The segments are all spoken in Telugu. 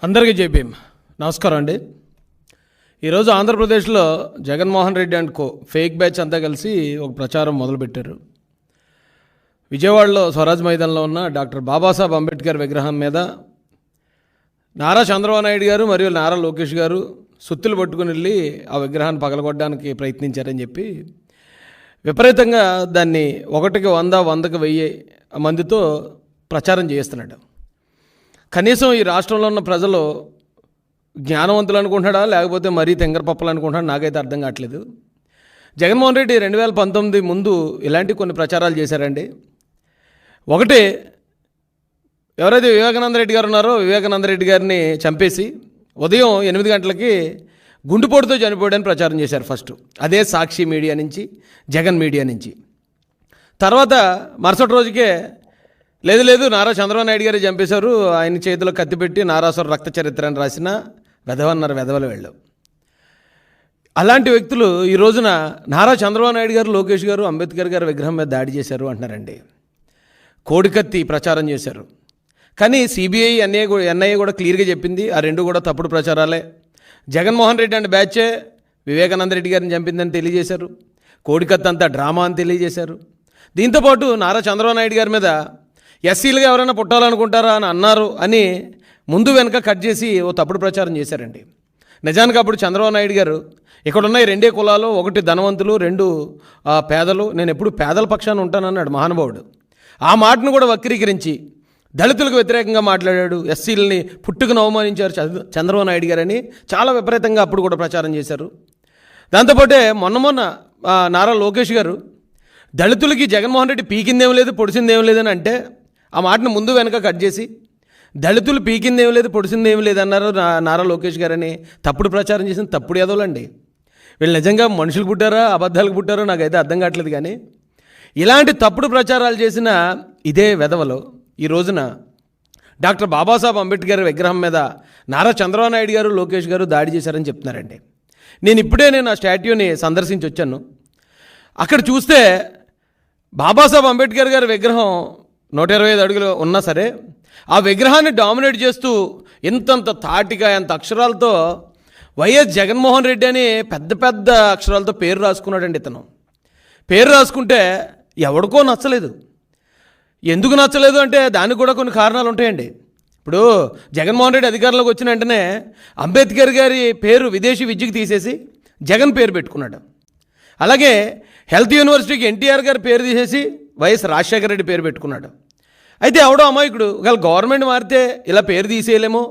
అందరికీ జై భీమ్. నమస్కారం అండి. ఈరోజు ఆంధ్రప్రదేశ్లో Jaganmohan Reddy and co fake batch అంతా కలిసి ఒక ప్రచారం మొదలుపెట్టారు. విజయవాడలో స్వరాజ్ మైదానంలో ఉన్న డాక్టర్ బాబాసాహెబ్ అంబేద్కర్ విగ్రహం మీద నారా చంద్రబాబు నాయుడు గారు మరియు నారా లోకేష్ గారు సుత్తులు పట్టుకుని వెళ్ళి ఆ విగ్రహాన్ని పగలగొట్టడానికి ప్రయత్నించారని చెప్పి విపరీతంగా దాన్ని 1కి 100, 100కి 1000 మందితో ప్రచారం చేస్తున్నాడు. కనీసం ఈ రాష్ట్రంలో ఉన్న ప్రజలు జ్ఞానవంతులు అనుకుంటాడా లేకపోతే మరీ తెంగరపప్పలు అనుకుంటాడా నాకైతే అర్థం కావట్లేదు. జగన్మోహన్ రెడ్డి 2019 ముందు ఇలాంటి కొన్ని ప్రచారాలు చేశారండి. ఒకటి, ఎవరైతే వివేకానంద రెడ్డి గారు ఉన్నారో వివేకానంద రెడ్డి గారిని చంపేసి ఉదయం 8 గంటలకి గుండెపోటుతో చనిపోయాడని ప్రచారం చేశారు ఫస్ట్. అదే సాక్షి మీడియా నుంచి, జగన్ మీడియా నుంచి. తర్వాత మరుసటి రోజుకే లేదు నారా చంద్రబాబు నాయుడు గారే చంపేశారు, ఆయన చేతిలో కత్తి పెట్టి నారాసుర రక్త చరిత్ర అని రాసిన వెధవన్నారు వెధవలు వెళ్ళు. అలాంటి వ్యక్తులు ఈ రోజున నారా చంద్రబాబు నాయుడు గారు, లోకేష్ గారు అంబేద్కర్ గారి విగ్రహం మీద దాడి చేశారు అంటున్నారండి. కోడికత్తి ప్రచారం చేశారు. కానీ సిబిఐ, ఎన్ఐఏ కూడా క్లియర్గా చెప్పింది ఆ రెండు కూడా తప్పుడు ప్రచారాలే. జగన్మోహన్ రెడ్డి అంటే బ్యాచే వివేకానంద రెడ్డి గారిని చంపిందని తెలియజేశారు. కోడికత్తి అంతా డ్రామా అని తెలియజేశారు. దీంతోపాటు నారా చంద్రబాబు నాయుడు గారి మీద ఎస్సీలుగా ఎవరైనా పుట్టాలనుకుంటారా అని అన్నారు అని ముందు వెనక కట్ చేసి ఓ తప్పుడు ప్రచారం చేశారండి. నిజానికి అప్పుడు చంద్రబాబు నాయుడు గారు ఇక్కడున్న ఈ రెండే కులాలు, ఒకటి ధనవంతులు, 2 పేదలు, నేను ఎప్పుడు పేదల పక్షాన ఉంటానన్నాడు మహానుభావుడు. ఆ మాటను కూడా వక్రీకరించి దళితులకు వ్యతిరేకంగా మాట్లాడాడు, ఎస్సీలని పుట్టుకుని అవమానించారు చంద్రబాబు నాయుడు గారని చాలా విపరీతంగా అప్పుడు కూడా ప్రచారం చేశారు. దాంతోపాటే మొన్న నారా లోకేష్ గారు దళితులకి జగన్మోహన్ రెడ్డి పీకిందేం లేదు పొడిచిందేం లేదని అంటే ఆ మాటను ముందు వెనక కట్ చేసి దళితులు పీకిందేం లేదు పొడిచిందేం లేదన్నారు నారా లోకేష్ గారని తప్పుడు ప్రచారం చేసిన తప్పుడు యాదవులండి. వీళ్ళు నిజంగా మనుషులు పుట్టారా అబద్ధాలకు పుట్టారో నాకైతే అర్థం కావట్లేదు. కానీ ఇలాంటి తప్పుడు ప్రచారాలు చేసిన ఇదే వెధవలు ఈ రోజున డాక్టర్ బాబాసాహెబ్ అంబేద్కర్ విగ్రహం మీద నారా చంద్రబాబు నాయుడు గారు, లోకేష్ గారు దాడి చేశారని చెప్తున్నారండి. నేను ఆ స్టాట్యూని సందర్శించి వచ్చాను. అక్కడ చూస్తే బాబాసాహెబ్ అంబేద్కర్ గారి విగ్రహం 125 అడుగులు ఉన్నా సరే ఆ విగ్రహాన్ని డామినేట్ చేస్తూ ఇంతంత తాటిగా ఎంత అక్షరాలతో వైఎస్ జగన్మోహన్ రెడ్డి అని పెద్ద పెద్ద అక్షరాలతో పేరు రాసుకున్నాడండి. ఇతను పేరు రాసుకుంటే ఎవడికో నచ్చలేదు. ఎందుకు నచ్చలేదు అంటే దానికి కూడా కొన్ని కారణాలు ఉంటాయండి. ఇప్పుడు జగన్మోహన్ రెడ్డి అధికారంలోకి వచ్చిన వెంటనే అంబేద్కర్ గారి పేరు విదేశీ విద్యకు తీసేసి జగన్ పేరు పెట్టుకున్నాడు. అలాగే హెల్త్ యూనివర్సిటీకి ఎన్టీఆర్ గారి పేరు తీసేసి వైఎస్ రాజశేఖర రెడ్డి పేరు పెట్టుకున్నాడు. అయితే ఎవడో అమాయకుడు ఒకవేళ గవర్నమెంట్ మారితే ఇలా పేరు తీసేయలేమో,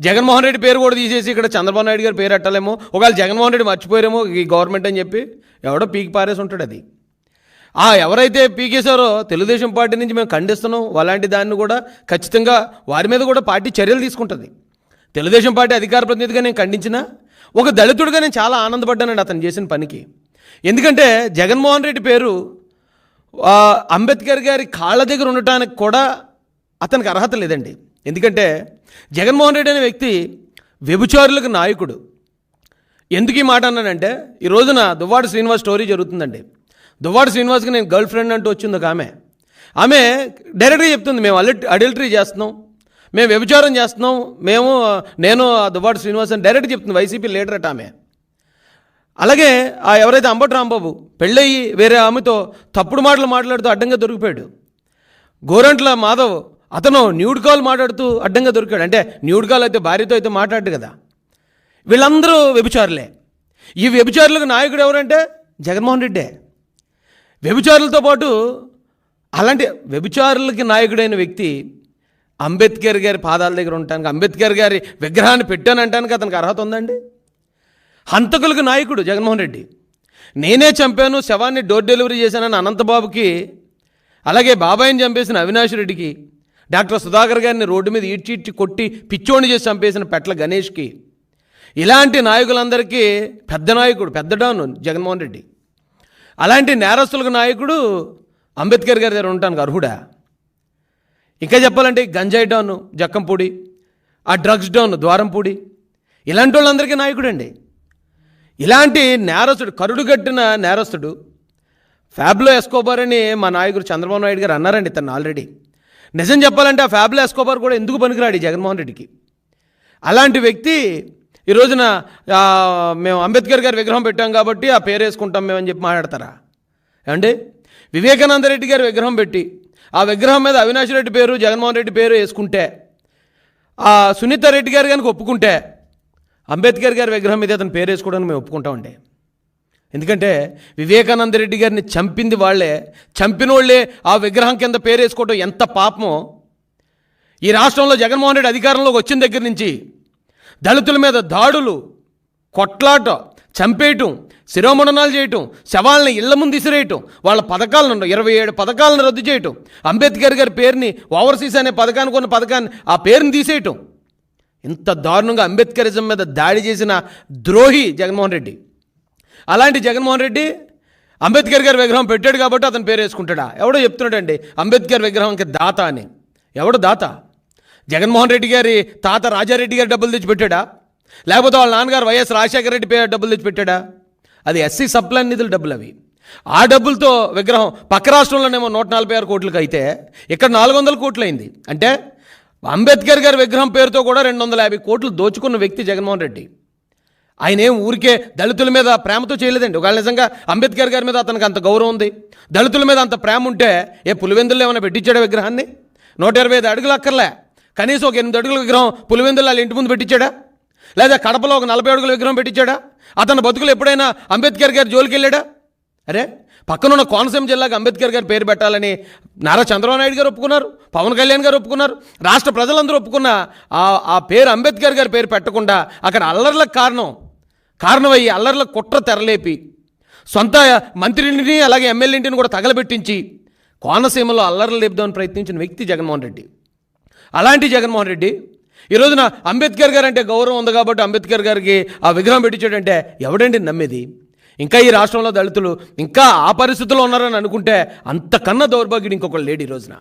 జగన్మోహన్ రెడ్డి పేరు కూడా తీసేసి ఇక్కడ చంద్రబాబు నాయుడు గారి పేరు పెట్టలేమో, ఒకవేళ జగన్మోహన్ రెడ్డి మర్చిపోయారేమో ఈ గవర్నమెంట్ అని చెప్పి ఎవడో పీకి పారేసి ఉంటాడు. అది ఎవరైతే పీకేశారో తెలుగుదేశం పార్టీ నుంచి మేము ఖండిస్తున్నాం. అలాంటి దాన్ని కూడా ఖచ్చితంగా వారి మీద కూడా పార్టీ చర్యలు తీసుకుంటుంది. తెలుగుదేశం పార్టీ అధికార ప్రతినిధిగా నేను ఖండించిన ఒక దళితుడిగా నేను చాలా ఆనందపడ్డానండి అతను చేసిన పనికి. ఎందుకంటే జగన్మోహన్ రెడ్డి పేరు అంబేద్కర్ గారి కాళ్ళ దగ్గర ఉండటానికి కూడా అతనికి అర్హత లేదండి. ఎందుకంటే జగన్మోహన్ రెడ్డి అనే వ్యక్తి వ్యభిచారులకు నాయకుడు. ఎందుకు ఈ మాట అన్నానంటే ఈ రోజున దువ్వాడ శ్రీనివాస్ స్టోరీ జరుగుతుందండి. దువ్వాడ శ్రీనివాస్కి నేను గర్ల్ ఫ్రెండ్ అంటూ వచ్చింది ఒక ఆమె డైరెక్ట్గా చెప్తుంది, మేము అడల్టరీ చేస్తున్నాం, మేము వ్యభిచారం చేస్తున్నాం, నేను దువ్వాడ శ్రీనివాస్ అని డైరెక్ట్ చెప్తుంది. వైసీపీ లీడర్ అట ఆమె. అలాగే ఎవరైతే అంబటి రాంబాబు పెళ్ళయ్యి వేరే ఆమెతో తప్పుడు మాటలు మాట్లాడుతూ అడ్డంగా దొరికిపోయాడు. గోరంట్ల మాధవ్ అతను న్యూడ్ కాల్ మాట్లాడుతూ అడ్డంగా దొరికాడు. అంటే న్యూడ్ కాల్ అయితే భార్యతో అయితే మాట్లాడు కదా. వీళ్ళందరూ వ్యభిచారులే. ఈ వ్యభిచారులకు నాయకుడు ఎవరంటే జగన్మోహన్ రెడ్డే. వ్యభిచారులతో పాటు అలాంటి వ్యభిచారులకి నాయకుడైన వ్యక్తి అంబేద్కర్ గారి పాదాల దగ్గర ఉండటానికి, అంబేద్కర్ గారి విగ్రహాన్ని పెట్టానంటానికి అతనికి అర్హత ఉందండి? హంతకులకు నాయకుడు జగన్మోహన్ రెడ్డి. నేనే చంపాను, శవాన్ని డోర్ డెలివరీ చేశానని అనంతబాబుకి, అలాగే బాబాయిని చంపేసిన అవినాష్ రెడ్డికి, డాక్టర్ సుధాకర్ గారిని రోడ్డు మీద ఈడ్చి కొట్టి పిచ్చోని చేసి చంపేసిన పెట్ల గణేష్కి, ఇలాంటి నాయకులందరికీ పెద్ద నాయకుడు, పెద్ద డాను జగన్మోహన్ రెడ్డి. అలాంటి నేరస్తులకు నాయకుడు అంబేద్కర్ గారి దగ్గర ఉండటానికి అర్హుడా? ఇంకా చెప్పాలంటే గంజాయి డాను జక్కంపూడి, ఆ డ్రగ్స్ డాను ద్వారంపూడి, ఇలాంటి వాళ్ళందరికీ నాయకుడు అండి. ఇలాంటి నేరస్తుడు, కరుడుగట్టిన నేరస్తుడు ఫ్యాబ్లో ఎస్కోబార్ అని మా నాయకుడు చంద్రబాబు నాయుడు గారు అన్నారండి తను ఆల్రెడీ. నిజం చెప్పాలంటే ఆ ఫ్యాబ్లో ఎస్కోబార్ కూడా ఎందుకు పనికిరాడు జగన్మోహన్ రెడ్డికి? అలాంటి వ్యక్తి ఈ రోజున మేము అంబేద్కర్ గారి విగ్రహం పెట్టాం కాబట్టి ఆ పేరు వేసుకుంటాం మేము అని చెప్పి మాట్లాడతారా? ఏమండి, వివేకానంద రెడ్డి గారి విగ్రహం పెట్టి ఆ విగ్రహం మీద అవినాష్ రెడ్డి పేరు, జగన్మోహన్ రెడ్డి పేరు వేసుకుంటే, ఆ సునీత రెడ్డి గారు కనుక ఒప్పుకుంటే అంబేద్కర్ గారి విగ్రహం మీద అతను పేరు వేసుకోవడానికి మేము ఒప్పుకుంటామండి. ఎందుకంటే వివేకానంద రెడ్డి గారిని చంపింది వాళ్ళే, చంపిన వాళ్ళే ఆ విగ్రహం కింద పేరు వేసుకోవడం ఎంత పాపమో. ఈ రాష్ట్రంలో జగన్మోహన్ రెడ్డి అధికారంలోకి వచ్చిన దగ్గర నుంచి దళితుల మీద దాడులు, కొట్లాట, చంపేయటం, శిరోమణనాలు చేయటం, శవాలను ఇళ్ల ముందు ఇసిరేయటం, వాళ్ళ పథకాలను 27 పథకాలను రద్దు చేయటం, అంబేద్కర్ గారి పేరుని ఓవర్సీస్ అనే పథకానికి ఉన్న పథకాన్ని ఆ పేరుని తీసేయటం, ఇంత దారుణంగా అంబేద్కరిజం మీద దాడి చేసిన ద్రోహి జగన్మోహన్ రెడ్డి. అలాంటి జగన్మోహన్ రెడ్డి అంబేద్కర్ గారి విగ్రహం పెట్టాడు కాబట్టి అతను పేరు వేసుకుంటాడా? ఎవడో చెప్తున్నాడండి అంబేద్కర్ విగ్రహంకి దాత అని. ఎవడు దాత? జగన్మోహన్ రెడ్డి గారి తాత రాజారెడ్డి గారు డబ్బులు తెచ్చి పెట్టాడా? లేకపోతే వాళ్ళ నాన్నగారు వైఎస్ రాజశేఖర రెడ్డి డబ్బులు తెచ్చి పెట్టాడా? అది ఎస్సీ సప్లాన్ నిధుల డబ్బులు అవి. ఆ డబ్బులతో విగ్రహం పక్క రాష్ట్రంలోనేమో 146 కోట్లకి అయితే ఇక్కడ 400 కోట్లు అయింది. అంటే అంబేద్కర్ గారి విగ్రహం పేరుతో కూడా 250 కోట్లు దోచుకున్న వ్యక్తి జగన్మోహన్ రెడ్డి. ఆయన ఏం ఊరికే దళితుల మీద ప్రేమతో చేయలేదండి. ఒకవేళ నిజంగా అంబేద్కర్ గారి మీద అతనికి అంత గౌరవం ఉంది, దళితుల మీద అంత ప్రేమ ఉంటే పులివెందుల్లో ఏమైనా పెట్టించాడా విగ్రహాన్ని? 125 అడుగులు అక్కర్లే, కనీసం ఒక 8 అడుగుల విగ్రహం పులివెందుల్లో వాళ్ళ ఇంటి ముందు పెట్టించాడా? లేదా కడపలో ఒక 40 అడుగుల విగ్రహం పెట్టించాడా? అతని బతుకులు ఎప్పుడైనా అంబేద్కర్ గారి జోలికి వెళ్ళాడా? అరే, పక్కనున్న కోనసీమ జిల్లాకు అంబేద్కర్ గారి పేరు పెట్టాలని నారా చంద్రబాబు నాయుడు గారు ఒప్పుకున్నారు, పవన్ కళ్యాణ్ గారు ఒప్పుకున్నారు, రాష్ట్ర ప్రజలందరూ ఒప్పుకున్న ఆ పేరు అంబేద్కర్ గారి పేరు పెట్టకుండా అక్కడ అల్లర్లకు కారణమయ్యి అల్లర్లకు కుట్ర తెరలేపి సొంత మంత్రిని అలాగే ఎమ్మెల్యేంటిని కూడా తగలబెట్టించి కోనసీమలో అల్లర్లు లేపుదామని ప్రయత్నించిన వ్యక్తి జగన్మోహన్ రెడ్డి. అలాంటి జగన్మోహన్ రెడ్డి ఈ రోజున అంబేద్కర్ గారు అంటే గౌరవం ఉంది కాబట్టి అంబేద్కర్ గారికి ఆ విగ్రహం పెట్టించాడంటే ఎవడండి నమ్మేది? ఇంకా ఈ రాష్ట్రంలో దళితులు ఇంకా ఆ పరిస్థితుల్లో ఉన్నారని అనుకుంటే అంతకన్నా దౌర్భాగ్యుడు ఇంకొకళ్ళు లేడు. ఈ రోజున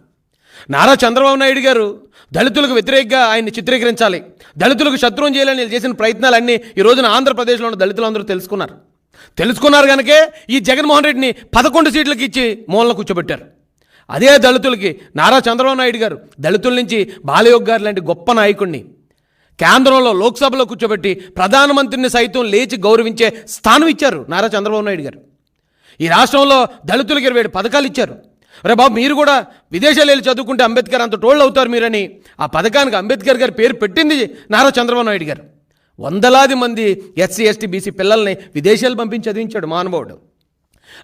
నారా చంద్రబాబు నాయుడు గారు దళితులకు వ్యతిరేకంగా ఆయన్ని చిత్రీకరించాలి, దళితులకు శత్రువుని చేయాలని చేసిన ప్రయత్నాలన్నీ ఈ రోజున ఆంధ్రప్రదేశ్లో ఉన్న దళితులందరూ తెలుసుకున్నారు కనుకే ఈ జగన్మోహన్ రెడ్డిని 11 సీట్లకు ఇచ్చి మూలన కూర్చోబెట్టారు. అదే దళితులకి నారా చంద్రబాబు నాయుడు గారు దళితుల నుంచి బాలయోగ్ గారు లాంటి గొప్ప నాయకుడిని కేంద్రంలో లోక్సభలో కూర్చోబెట్టి ప్రధానమంత్రిని సైతం లేచి గౌరవించే స్థానం ఇచ్చారు నారా చంద్రబాబు నాయుడు గారు. ఈ రాష్ట్రంలో దళితులకి 27 పథకాలు ఇచ్చారు. రే బాబు, మీరు కూడా విదేశాలు వెళ్ళి చదువుకుంటే అంబేద్కర్ అంత టోళ్ళు అవుతారు మీరని ఆ పథకానికి అంబేద్కర్ గారి పేరు పెట్టింది నారా చంద్రబాబు నాయుడు గారు. వందలాది మంది ఎస్సీ ఎస్టీ బీసీ పిల్లల్ని విదేశాలు పంపించి చదివించాడు మానవుడు.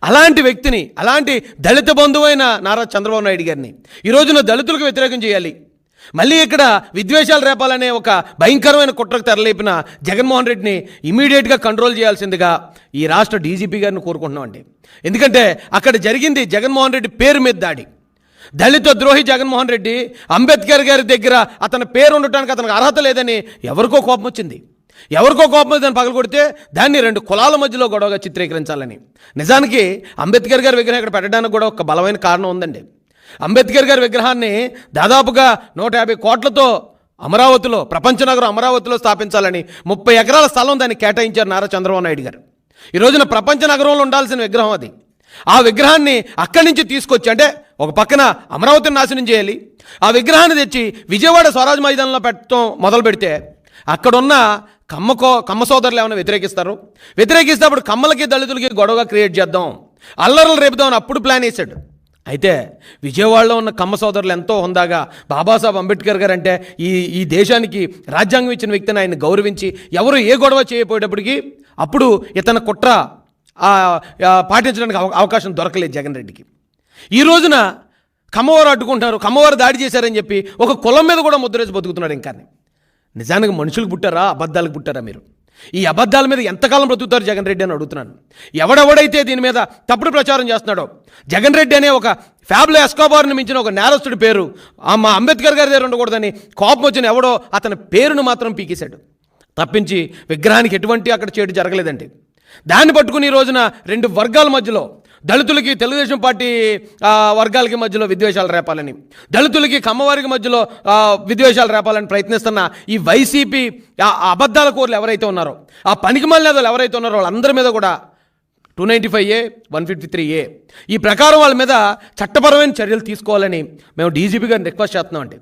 అలాంటి వ్యక్తిని, అలాంటి దళిత బంధువైన నారా చంద్రబాబు నాయుడు గారిని ఈ రోజున దళితులకు వ్యతిరేకం చేయాలి, మళ్ళీ ఇక్కడ విద్వేషాలు రేపాలనే ఒక భయంకరమైన కుట్రకు తెరలేపిన జగన్మోహన్ రెడ్డిని ఇమీడియట్గా కంట్రోల్ చేయాల్సిందిగా ఈ రాష్ట్ర డీజీపీ గారిని కోరుకుంటున్నామండి. ఎందుకంటే అక్కడ జరిగింది జగన్మోహన్ రెడ్డి పేరు మీద దాడి. దళిత ద్రోహి జగన్మోహన్ రెడ్డి అంబేద్కర్ గారి దగ్గర అతని పేరు ఉండటానికి అతనికి అర్హత లేదని ఎవరికో కోపం వచ్చింది. దాన్ని పగలగొడితే దాన్ని 2 కులాల మధ్యలో గొడవగా చిత్రీకరించాలని. నిజానికి అంబేద్కర్ గారి విగ్రహం ఇక్కడ పెట్టడానికి కూడా ఒక బలమైన కారణం ఉందండి. అంబేద్కర్ గారి విగ్రహాన్ని దాదాపుగా 150 కోట్లతో అమరావతిలో, ప్రపంచ నగరం అమరావతిలో స్థాపించాలని 30 ఎకరాల స్థలం దాన్ని కేటాయించారు నారా చంద్రబాబు నాయుడు గారు. ఈ రోజున ప్రపంచ నగరంలో ఉండాల్సిన విగ్రహం అది. ఆ విగ్రహాన్ని అక్కడి నుంచి తీసుకొచ్చి, అంటే ఒక పక్కన అమరావతిని నాశనం చేయాలి, ఆ విగ్రహాన్ని తెచ్చి విజయవాడ స్వరాజ్ మైదానంలో పెట్టడం మొదలు పెడితే అక్కడున్న కమ్మ సోదరులు ఏమైనా వ్యతిరేకిస్తే అప్పుడు కమ్మలకి దళితులకి గొడవగా క్రియేట్ చేద్దాం, అల్లర్లు రేపుదామని అప్పుడు ప్లాన్ వేశాడు. అయితే విజయవాడలో ఉన్న కమ్మ సోదరులు ఎంతో హుందాగా బాబాసాహెబ్ అంబేద్కర్ గారు అంటే ఈ దేశానికి రాజ్యాంగం ఇచ్చిన వ్యక్తిని ఆయన గౌరవించి ఎవరు ఏ గొడవ చేయకపోయేటప్పటికి అప్పుడు ఇతని కుట్ర పాటించడానికి అవకాశం దొరకలేదు జగన్ రెడ్డికి. ఈ రోజున కమ్మవారు అడ్డుకుంటారు, కమ్మవారు దాడి చేశారని చెప్పి ఒక కులం మీద కూడా ముద్రేసి బతుకుతున్నాడు. ఇంకా నిజానికి మనుషులకు పుట్టారా, అబద్ధాలకు పుట్టారా? మీరు ఈ అబద్ధాల మీద ఎంతకాలం బ్రతుకుతారు జగన్ రెడ్డి అని అడుగుతున్నాను. ఎవడెవడైతే దీని మీద తప్పుడు ప్రచారం చేస్తున్నాడో, జగన్ రెడ్డి అనే ఒక ఫ్యాబ్లో ఎస్కోబార్ని మించిన ఒక నేరస్తుడి పేరు మా అంబేద్కర్ గారి దగ్గర ఉండకూడదని కోపం వచ్చిన ఎవడో అతని పేరును మాత్రం పీకేశాడు తప్పించి విగ్రహానికి ఎటువంటి అక్కడ చేటు జరగలేదండి. దాన్ని పట్టుకుని ఈ రోజున 2 వర్గాల మధ్యలో, దళితులకి తెలుగుదేశం పార్టీ వర్గాలకి మధ్యలో విద్వేషాలు రేపాలని, దళితులకి కమ్మవారికి మధ్యలో విద్వేషాలు రేపాలని ప్రయత్నిస్తున్న ఈ వైసీపీ అబద్ధాల కోర్లు ఎవరైతే ఉన్నారో, ఆ పనికిమాలిన ఎవరైతే ఉన్నారో వాళ్ళందరి మీద కూడా 295A 153A ఈ ప్రకారం వాళ్ళ మీద చట్టపరమైన చర్యలు తీసుకోవాలని మేము డీజీపీ గారిని రిక్వెస్ట్ చేస్తున్నామండి.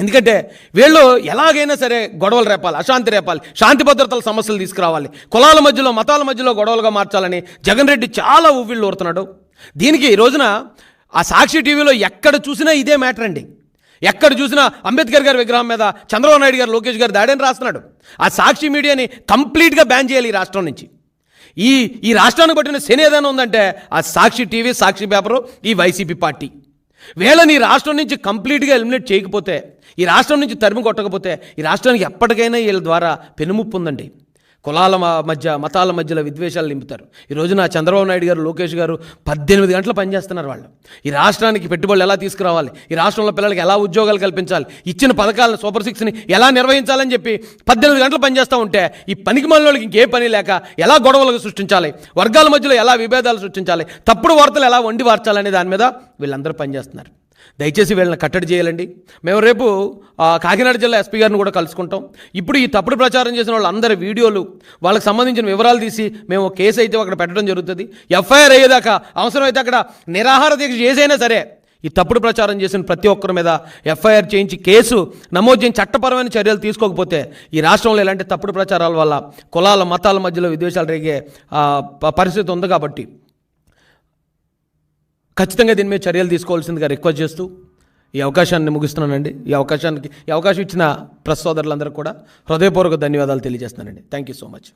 ఎందుకంటే వీళ్ళు ఎలాగైనా సరే గొడవలు రేపాలి, అశాంతి రేపాలి, శాంతి భద్రతల సమస్యలు తీసుకురావాలి, కులాల మధ్యలో మతాల మధ్యలో గొడవలుగా మార్చాలని జగన్ రెడ్డి చాలా ఊవిళ్ళు ఊరుతున్నాడు. దీనికి ఈ రోజున ఆ సాక్షి టీవీలో ఎక్కడ చూసినా ఇదే మ్యాటర్ అండి. ఎక్కడ చూసినా అంబేద్కర్ గారి విగ్రహం మీద చంద్రబాబు నాయుడు గారు, లోకేష్ గారు దాడని రాస్తున్నాడు. ఆ సాక్షి మీడియాని కంప్లీట్గా బ్యాన్ చేయాలి ఈ రాష్ట్రం నుంచి. ఈ రాష్ట్రానికి పట్టిన శని ఏదైనా ఉందంటే ఆ సాక్షి టీవీ, సాక్షి పేపరు, ఈ వైసీపీ పార్టీ. వీళ్ళని ఈ రాష్ట్రం నుంచి కంప్లీట్గా ఎలిమినేట్ చేయకపోతే, ఈ రాష్ట్రం నుంచి తరిమి కొట్టకపోతే ఈ రాష్ట్రానికి ఎప్పటికైనా వీళ్ళ ద్వారా పెనుముప్పు ఉందండి. కులాల మధ్య మతాల మధ్యలో విద్వేషాలు నింపుతారు. ఈ రోజున చంద్రబాబు నాయుడు గారు, లోకేష్ గారు 18 గంటలు పనిచేస్తున్నారు. వాళ్ళు ఈ రాష్ట్రానికి పెట్టుబడులు ఎలా తీసుకురావాలి, ఈ రాష్ట్రంలో పిల్లలకి ఎలా ఉద్యోగాలు కల్పించాలి, ఇచ్చిన పథకాలను సూపర్ 6ని ఎలా నిర్వహించాలని చెప్పి 18 గంటలు పనిచేస్తూ ఉంటే ఈ పనికి మనలోకి ఇంకే పని లేక ఎలా గొడవలు సృష్టించాలి, వర్గాల మధ్యలో ఎలా విభేదాలు సృష్టించాలి, తప్పుడు వార్తలు ఎలా వండి వార్చాలనే దాని మీద వీళ్ళందరూ పనిచేస్తున్నారు. దయచేసి వీళ్ళని కట్టడి చేయాలండి. మేము రేపు కాకినాడ జిల్లా ఎస్పీ గారిని కూడా కలుసుకుంటాం. ఇప్పుడు ఈ తప్పుడు ప్రచారం చేసిన వాళ్ళందరి వీడియోలు, వాళ్ళకి సంబంధించిన వివరాలు తీసి మేము కేసు అయితే అక్కడ పెట్టడం జరుగుతుంది. ఎఫ్ఐఆర్ అయ్యేదాకా అవసరమైతే అక్కడ నిరాహార దీక్ష చేసైనా సరే ఈ తప్పుడు ప్రచారం చేసిన ప్రతి ఒక్కరి మీద ఎఫ్ఐఆర్ చేయించి కేసు నమోదు చేయించి చట్టపరమైన చర్యలు తీసుకోకపోతే ఈ రాష్ట్రంలో ఇలాంటి తప్పుడు ప్రచారాల వల్ల కులాల మతాల మధ్యలో విద్వేషాలు రేగే పరిస్థితి ఉంది. కాబట్టి ఖచ్చితంగా దీని మీద చర్యలు తీసుకోవాల్సిందిగా రిక్వెస్ట్ చేస్తూ ఈ అవకాశాన్ని ముగిస్తున్నానండి. ఈ అవకాశం ఇచ్చిన ప్రెస్ సోదరులందరికీ కూడా హృదయపూర్వక ధన్యవాదాలు తెలియజేస్తున్నానండి. Thank you so much.